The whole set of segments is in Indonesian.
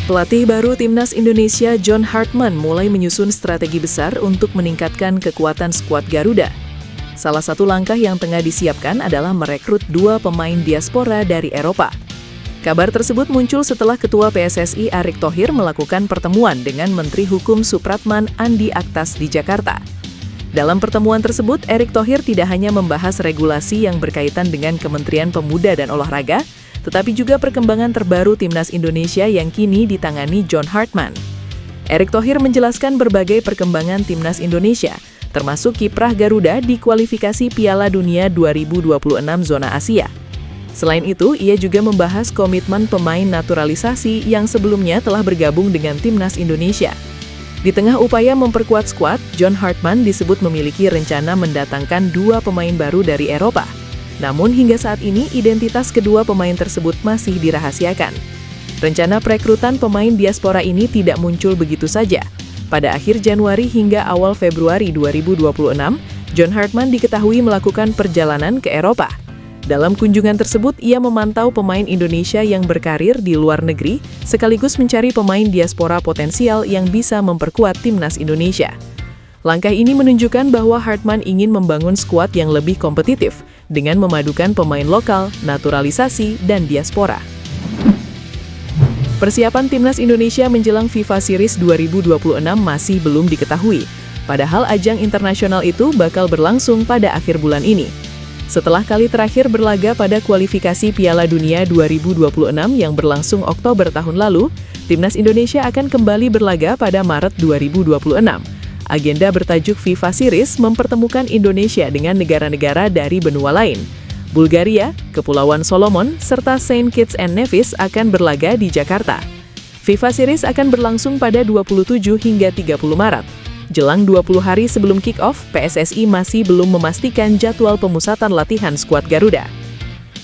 Pelatih baru Timnas Indonesia John Hartman mulai menyusun strategi besar untuk meningkatkan kekuatan skuad Garuda. Salah satu langkah yang tengah disiapkan adalah merekrut 2 pemain diaspora dari Eropa. Kabar tersebut muncul setelah Ketua PSSI Erick Thohir melakukan pertemuan dengan Menteri Hukum Supratman Andi Aktas di Jakarta. Dalam pertemuan tersebut, Erick Thohir tidak hanya membahas regulasi yang berkaitan dengan Kementerian Pemuda dan Olahraga, tetapi juga perkembangan terbaru Timnas Indonesia yang kini ditangani John Hartman. Erick Thohir menjelaskan berbagai perkembangan Timnas Indonesia, termasuk kiprah Garuda di kualifikasi Piala Dunia 2026 zona Asia. Selain itu, ia juga membahas komitmen pemain naturalisasi yang sebelumnya telah bergabung dengan Timnas Indonesia. Di tengah upaya memperkuat skuad, John Hartman disebut memiliki rencana mendatangkan 2 pemain baru dari Eropa. Namun hingga saat ini identitas kedua pemain tersebut masih dirahasiakan. Rencana perekrutan pemain diaspora ini tidak muncul begitu saja. Pada akhir Januari hingga awal Februari 2026, John Hartman diketahui melakukan perjalanan ke Eropa. Dalam kunjungan tersebut, ia memantau pemain Indonesia yang berkarir di luar negeri, sekaligus mencari pemain diaspora potensial yang bisa memperkuat Timnas Indonesia. Langkah ini menunjukkan bahwa Hartman ingin membangun skuad yang lebih kompetitif dengan memadukan pemain lokal, naturalisasi, dan diaspora. Persiapan Timnas Indonesia menjelang FIFA Series 2026 masih belum diketahui, padahal ajang internasional itu bakal berlangsung pada akhir bulan ini. Setelah kali terakhir berlaga pada kualifikasi Piala Dunia 2026 yang berlangsung Oktober tahun lalu, Timnas Indonesia akan kembali berlaga pada Maret 2026. Agenda bertajuk FIFA Series mempertemukan Indonesia dengan negara-negara dari benua lain. Bulgaria, Kepulauan Solomon, serta Saint Kitts and Nevis akan berlaga di Jakarta. FIFA Series akan berlangsung pada 27 hingga 30 Maret. Jelang 20 hari sebelum kick-off, PSSI masih belum memastikan jadwal pemusatan latihan skuad Garuda.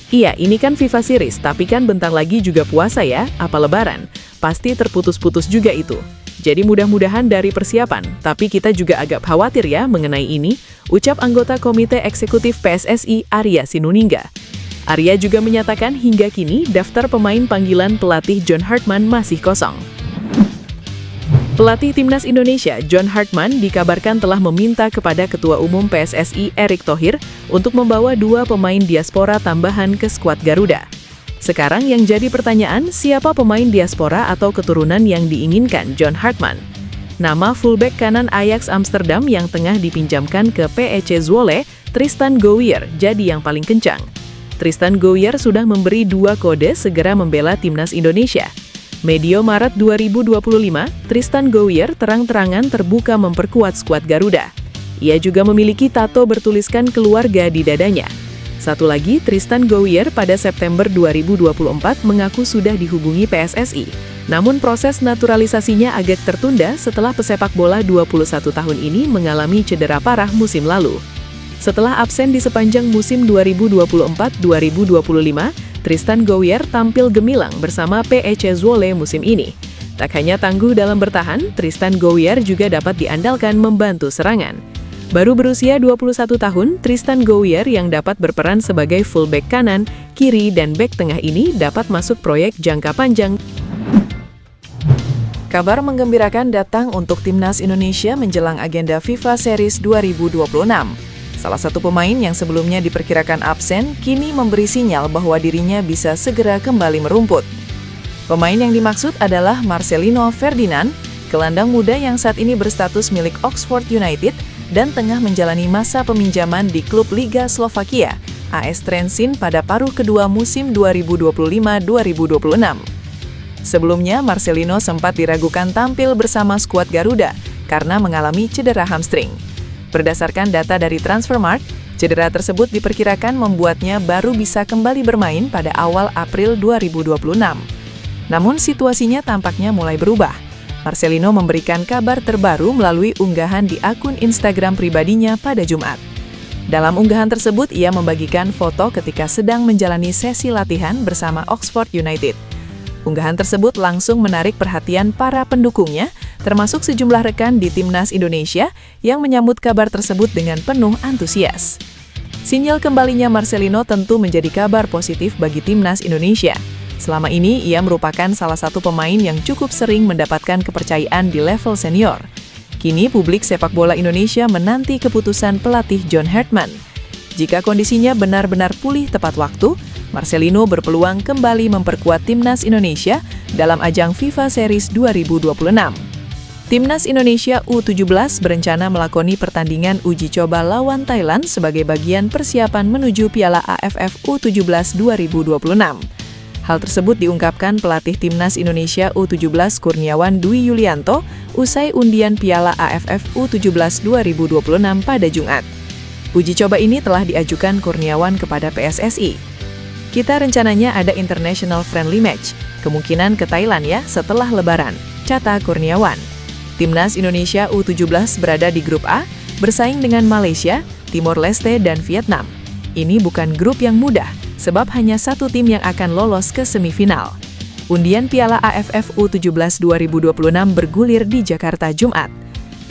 Iya, ini kan FIFA Series, tapi kan bentar lagi juga puasa ya, apa lebaran. Pasti terputus-putus juga itu. Jadi mudah-mudahan dari persiapan, tapi kita juga agak khawatir ya mengenai ini, ucap anggota Komite Eksekutif PSSI Arya Sinulinga. Arya juga menyatakan hingga kini daftar pemain panggilan pelatih John Hartman masih kosong. Pelatih Timnas Indonesia John Hartman dikabarkan telah meminta kepada Ketua Umum PSSI Erick Thohir untuk membawa 2 pemain diaspora tambahan ke skuad Garuda. Sekarang yang jadi pertanyaan, siapa pemain diaspora atau keturunan yang diinginkan John Hartman? Nama fullback kanan Ajax Amsterdam yang tengah dipinjamkan ke PEC Zwolle, Tristan Gooijer, jadi yang paling kencang. Tristan Gooijer sudah memberi 2 kode segera membela Timnas Indonesia. Medio Maret 2025, Tristan Gooijer terang-terangan terbuka memperkuat skuad Garuda. Ia juga memiliki tato bertuliskan keluarga di dadanya. Satu lagi, Tristan Gooijer pada September 2024 mengaku sudah dihubungi PSSI. Namun proses naturalisasinya agak tertunda setelah pesepak bola 21 tahun ini mengalami cedera parah musim lalu. Setelah absen di sepanjang musim 2024-2025, Tristan Gooijer tampil gemilang bersama PEC Zwolle musim ini. Tak hanya tangguh dalam bertahan, Tristan Gooijer juga dapat diandalkan membantu serangan. Baru berusia 21 tahun, Tristan Gooijer yang dapat berperan sebagai fullback kanan, kiri, dan bek tengah ini dapat masuk proyek jangka panjang. Kabar menggembirakan datang untuk Timnas Indonesia menjelang agenda FIFA Series 2026. Salah satu pemain yang sebelumnya diperkirakan absen, kini memberi sinyal bahwa dirinya bisa segera kembali merumput. Pemain yang dimaksud adalah Marcelino Ferdinand, gelandang muda yang saat ini berstatus milik Oxford United, dan tengah menjalani masa peminjaman di klub Liga Slovakia, AS Trenčín pada paruh kedua musim 2025-2026. Sebelumnya, Marcelino sempat diragukan tampil bersama skuad Garuda karena mengalami cedera hamstring. Berdasarkan data dari Transfermarkt, cedera tersebut diperkirakan membuatnya baru bisa kembali bermain pada awal April 2026. Namun situasinya tampaknya mulai berubah. Marcelino memberikan kabar terbaru melalui unggahan di akun Instagram pribadinya pada Jumat. Dalam unggahan tersebut, ia membagikan foto ketika sedang menjalani sesi latihan bersama Oxford United. Unggahan tersebut langsung menarik perhatian para pendukungnya, termasuk sejumlah rekan di Timnas Indonesia yang menyambut kabar tersebut dengan penuh antusias. Sinyal kembalinya Marcelino tentu menjadi kabar positif bagi Timnas Indonesia. Selama ini, ia merupakan salah satu pemain yang cukup sering mendapatkan kepercayaan di level senior. Kini, publik sepak bola Indonesia menanti keputusan pelatih John Hartman. Jika kondisinya benar-benar pulih tepat waktu, Marcelino berpeluang kembali memperkuat Timnas Indonesia dalam ajang FIFA Series 2026. Timnas Indonesia U17 berencana melakoni pertandingan uji coba lawan Thailand sebagai bagian persiapan menuju Piala AFF U17 2026. Hal tersebut diungkapkan pelatih Timnas Indonesia U17 Kurniawan Dwi Yulianto usai undian Piala AFF U17 2026 pada Jumat. Uji coba ini telah diajukan Kurniawan kepada PSSI. Kita rencananya ada international friendly match, kemungkinan ke Thailand ya setelah Lebaran, kata Kurniawan. Timnas Indonesia U17 berada di grup A, bersaing dengan Malaysia, Timor Leste, dan Vietnam. Ini bukan grup yang mudah, sebab hanya satu tim yang akan lolos ke semifinal. Undian Piala AFF U17 2026 bergulir di Jakarta Jumat.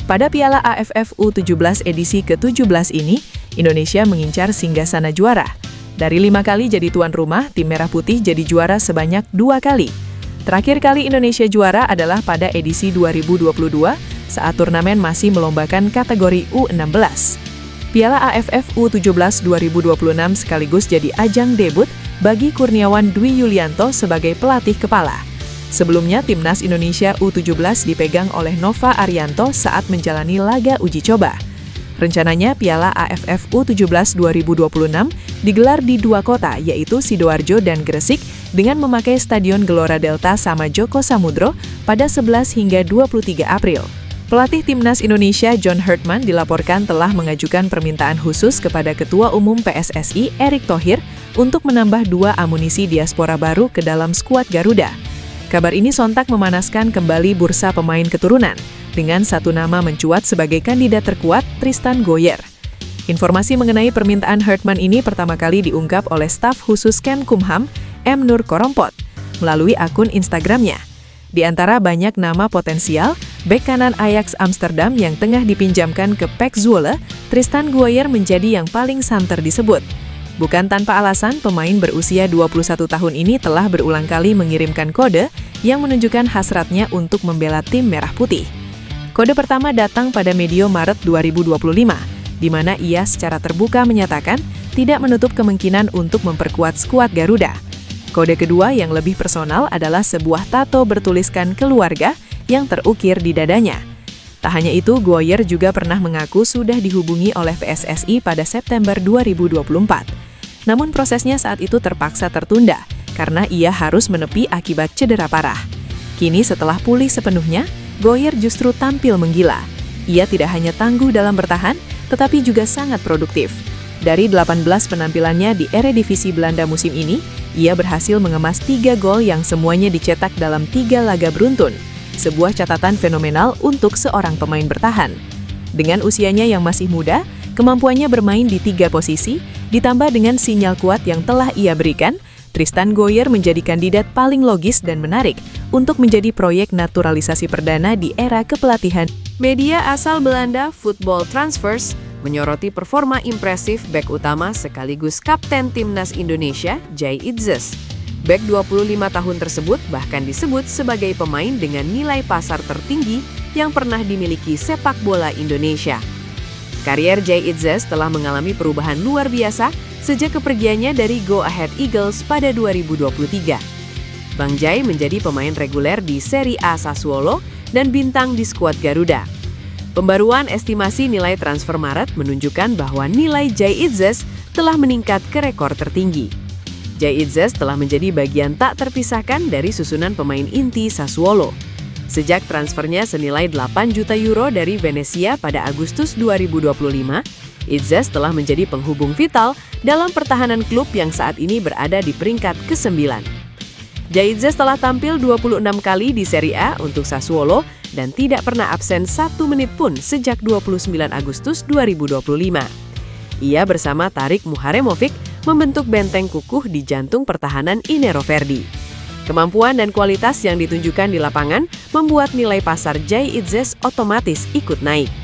Pada Piala AFF U17 edisi ke-17 ini, Indonesia mengincar singgasana juara. Dari 5 kali jadi tuan rumah, tim Merah Putih jadi juara sebanyak 2 kali. Terakhir kali Indonesia juara adalah pada edisi 2022 saat turnamen masih melombakan kategori U16. Piala AFF U17 2026 sekaligus jadi ajang debut bagi Kurniawan Dwi Yulianto sebagai pelatih kepala. Sebelumnya, Timnas Indonesia U17 dipegang oleh Nova Arianto saat menjalani laga uji coba. Rencananya, Piala AFF U17 2026 digelar di 2 kota, yaitu Sidoarjo dan Gresik, dengan memakai Stadion Gelora Delta sama Joko Samudro pada 11 hingga 23 April. Pelatih Timnas Indonesia John Hartman dilaporkan telah mengajukan permintaan khusus kepada Ketua Umum PSSI Erick Thohir untuk menambah 2 amunisi diaspora baru ke dalam skuad Garuda. Kabar ini sontak memanaskan kembali bursa pemain keturunan, dengan satu nama mencuat sebagai kandidat terkuat, Tristan Goyer. Informasi mengenai permintaan Hartman ini pertama kali diungkap oleh staf khusus Kemenkumham, M. Nur Korompot, melalui akun Instagramnya. Di antara banyak nama potensial, bek kanan Ajax Amsterdam yang tengah dipinjamkan ke PEC Zwolle, Tristan Goyer menjadi yang paling santer disebut. Bukan tanpa alasan, pemain berusia 21 tahun ini telah berulang kali mengirimkan kode yang menunjukkan hasratnya untuk membela tim Merah Putih. Kode pertama datang pada medio Maret 2025, di mana ia secara terbuka menyatakan tidak menutup kemungkinan untuk memperkuat skuad Garuda. Kode kedua yang lebih personal adalah sebuah tato bertuliskan keluarga yang terukir di dadanya. Tak hanya itu, Goyer juga pernah mengaku sudah dihubungi oleh PSSI pada September 2024. Namun prosesnya saat itu terpaksa tertunda karena ia harus menepi akibat cedera parah. Kini setelah pulih sepenuhnya, Goyer justru tampil menggila. Ia tidak hanya tangguh dalam bertahan, tetapi juga sangat produktif. Dari 18 penampilannya di Eredivisie Belanda musim ini, ia berhasil mengemas 3 gol yang semuanya dicetak dalam 3 laga beruntun. Sebuah catatan fenomenal untuk seorang pemain bertahan. Dengan usianya yang masih muda, kemampuannya bermain di 3 posisi, ditambah dengan sinyal kuat yang telah ia berikan, Tristan Goyer menjadi kandidat paling logis dan menarik untuk menjadi proyek naturalisasi perdana di era kepelatihan. Media asal Belanda Football Transfers menyoroti performa impresif bek utama sekaligus kapten Timnas Indonesia, Jay Itzes. Bek 25 tahun tersebut bahkan disebut sebagai pemain dengan nilai pasar tertinggi yang pernah dimiliki sepak bola Indonesia. Karier Jay Itzes telah mengalami perubahan luar biasa sejak kepergiannya dari Go Ahead Eagles pada 2023. Bang Jay menjadi pemain reguler di Serie A Sassuolo dan bintang di skuad Garuda. Pembaruan estimasi nilai transfer Maret menunjukkan bahwa nilai Jay Itzes telah meningkat ke rekor tertinggi. Jay Itzes telah menjadi bagian tak terpisahkan dari susunan pemain inti Sassuolo. Sejak transfernya senilai 8 juta euro dari Venezia pada Agustus 2025, Itzes telah menjadi penghubung vital dalam pertahanan klub yang saat ini berada di peringkat ke-9. Jay Itzes telah tampil 26 kali di Serie A untuk Sassuolo dan tidak pernah absen 1 menit pun sejak 29 Agustus 2025. Ia bersama Tarik Muharemovic membentuk benteng kukuh di jantung pertahanan Inero Verdi. Kemampuan dan kualitas yang ditunjukkan di lapangan membuat nilai pasar Jay Itzes otomatis ikut naik.